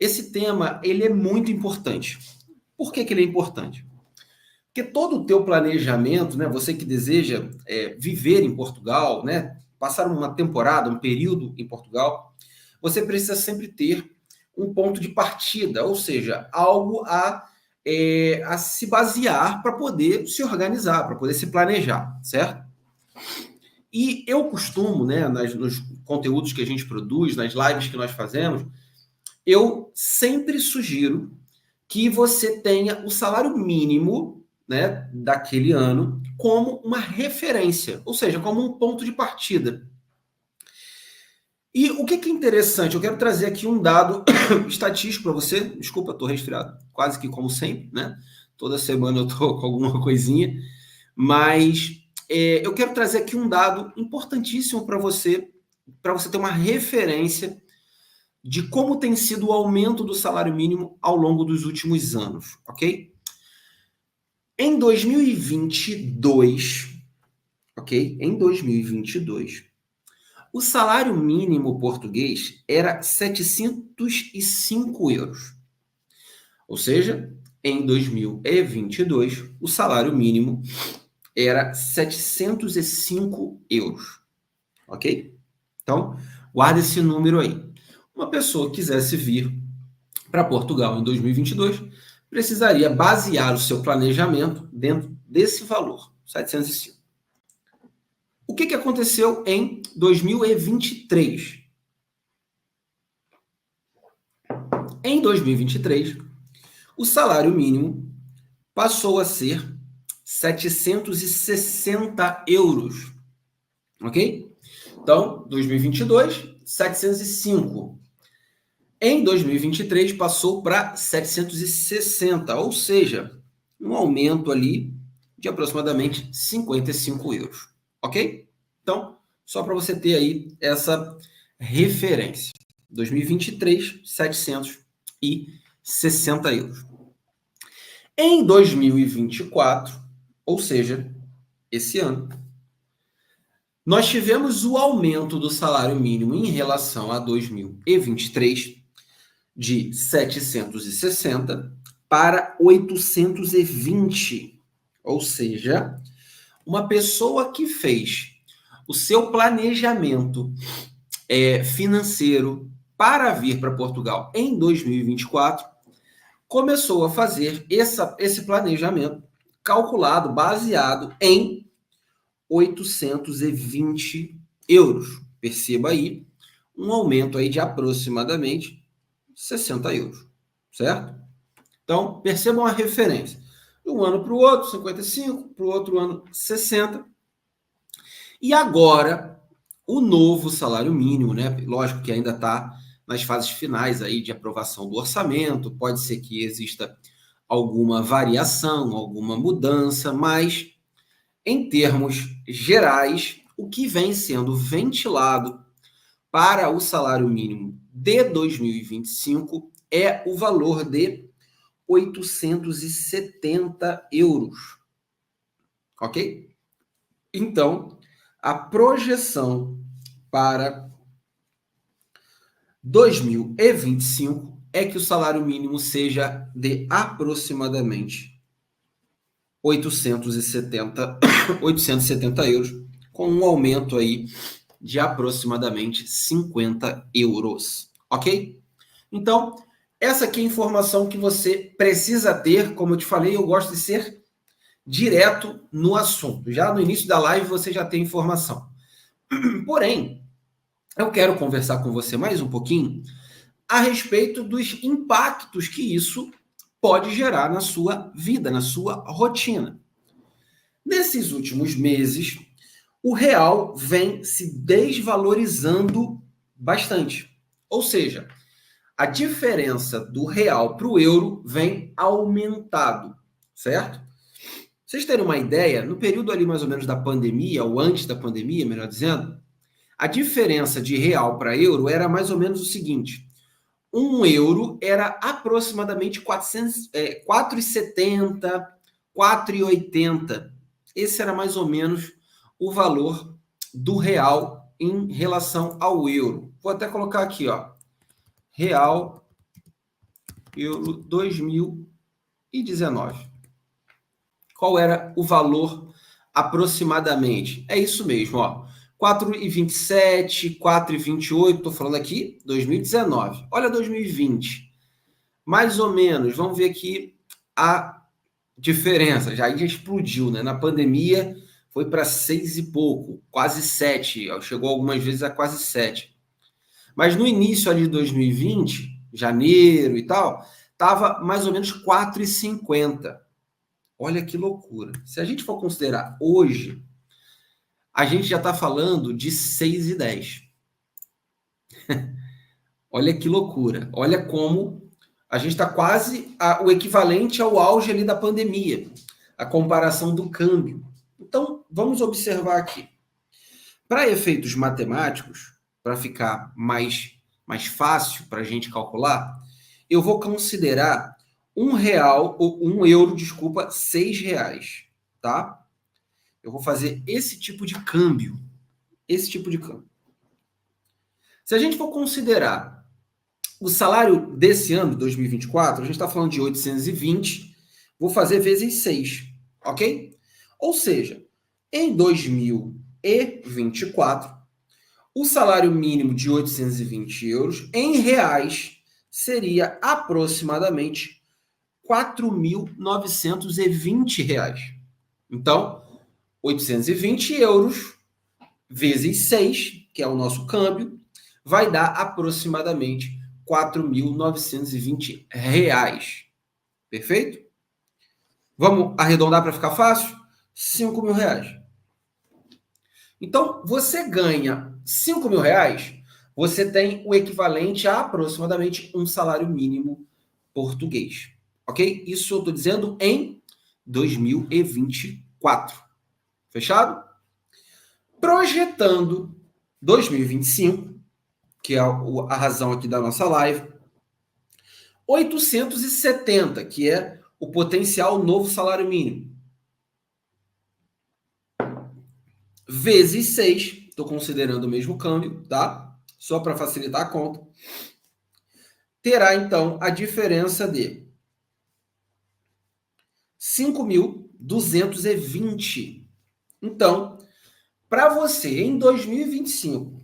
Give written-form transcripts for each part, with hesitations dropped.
esse tema ele é muito importante. Por que ele é importante? Porque todo o teu planejamento, né, você que deseja viver em Portugal, né, passar uma temporada, um período em Portugal, você precisa sempre ter um ponto de partida, ou seja, algo a se basear para poder se organizar, para poder se planejar, certo? E eu costumo, né, nos conteúdos que a gente produz, nas lives que nós fazemos, eu sempre sugiro que você tenha o salário mínimo, né, daquele ano como uma referência, ou seja, como um ponto de partida. E o que é interessante? Eu quero trazer aqui um dado estatístico para você. Desculpa, estou resfriado, quase que como sempre, né? Toda semana eu estou com alguma coisinha, mas eu quero trazer aqui um dado importantíssimo para você ter uma referência de como tem sido o aumento do salário mínimo ao longo dos últimos anos, ok? Em 2022, ok? Em 2022, o salário mínimo português era 705 euros. Ou seja, em 2022, o salário mínimo era 705 euros. Ok? Então, guarda esse número aí. Uma pessoa que quisesse vir para Portugal em 2022 precisaria basear o seu planejamento dentro desse valor, 705. O que aconteceu em 2023? Em 2023, o salário mínimo passou a ser 760 euros. Ok? Então, 2022, 705. Em 2023, passou para 760, ou seja, um aumento ali de aproximadamente 55 euros. Ok? Então, só para você ter aí essa referência. 2023, 760 euros. Em 2024, ou seja, esse ano, nós tivemos o aumento do salário mínimo em relação a 2023 de 760 para 820. Ou seja, uma pessoa que fez o seu planejamento financeiro para vir para Portugal em 2024 começou a fazer esse planejamento calculado, baseado em 820 euros. Perceba aí um aumento aí de aproximadamente 60 euros, certo? Então, percebam a referência. De um ano para o outro, 55, para o outro ano, 60. E agora, o novo salário mínimo, né? Lógico que ainda está nas fases finais aí de aprovação do orçamento, pode ser que exista alguma variação, alguma mudança, mas em termos gerais, o que vem sendo ventilado para o salário mínimo de 2025 é o valor de 870 euros. Ok? Então, a projeção para 2025 é que o salário mínimo seja de aproximadamente 870 euros, com um aumento aí de aproximadamente 50 euros, ok? Então, essa aqui é a informação que você precisa ter. Como eu te falei, eu gosto de ser direto no assunto. Já no início da live você já tem informação. Porém, eu quero conversar com você mais um pouquinho a respeito dos impactos que isso pode gerar na sua vida, na sua rotina. Nesses últimos meses, o real vem se desvalorizando bastante. Ou seja, a diferença do real para o euro vem aumentado, certo? Pra vocês terem uma ideia, no período ali mais ou menos da pandemia, ou antes da pandemia, melhor dizendo, a diferença de real para euro era mais ou menos o seguinte: um euro era aproximadamente 4,70, 4,80. Esse era mais ou menos o valor do real em relação ao euro. Vou até colocar aqui, ó, real euro 2019. Qual era o valor aproximadamente? É isso mesmo, ó. 4,27, 4,28, estou falando aqui 2019. Olha 2020. Mais ou menos, vamos ver aqui a diferença. Já explodiu, né? Na pandemia foi para 6 e pouco, quase 7. Chegou algumas vezes a quase 7. Mas no início ali de 2020, janeiro e tal, estava mais ou menos 4,50. Olha que loucura. Se a gente for considerar hoje, a gente já está falando de 6,10. Olha que loucura. Olha como a gente está quase o equivalente ao auge ali da pandemia, a comparação do câmbio. Então, vamos observar aqui. Para efeitos matemáticos, para ficar mais fácil para a gente calcular, eu vou considerar €1, desculpa, R$ 6, tá? Eu vou fazer esse tipo de câmbio. Esse tipo de câmbio. Se a gente for considerar o salário desse ano, 2024, a gente está falando de 820, vou fazer vezes 6, ok? Ou seja, em 2024, o salário mínimo de 820 euros, em reais, seria aproximadamente R$ 4.920. Então, 820 euros vezes 6, que é o nosso câmbio, vai dar aproximadamente R$ 4.920. Perfeito? Vamos arredondar para ficar fácil? R$ 5.000. Então, você ganha R$ 5.000, você tem o equivalente a aproximadamente um salário mínimo português. Ok? Isso eu estou dizendo em 2024. Fechado? Projetando 2025, que é a razão aqui da nossa live, 870, que é o potencial novo salário mínimo, vezes 6, estou considerando o mesmo câmbio, tá? Só para facilitar a conta, terá então a diferença de 5.220. Então, para você, em 2025,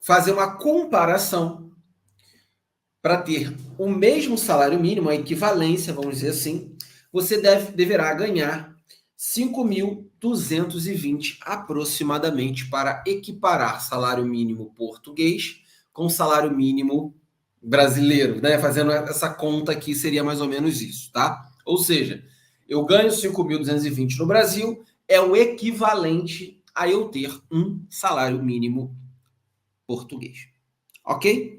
fazer uma comparação para ter o mesmo salário mínimo, a equivalência, vamos dizer assim, você deverá ganhar 5.220 aproximadamente para equiparar salário mínimo português com salário mínimo brasileiro, né? Fazendo essa conta aqui, seria mais ou menos isso, tá? Ou seja, eu ganho 5.220 no Brasil, é o equivalente a eu ter um salário mínimo português. Ok?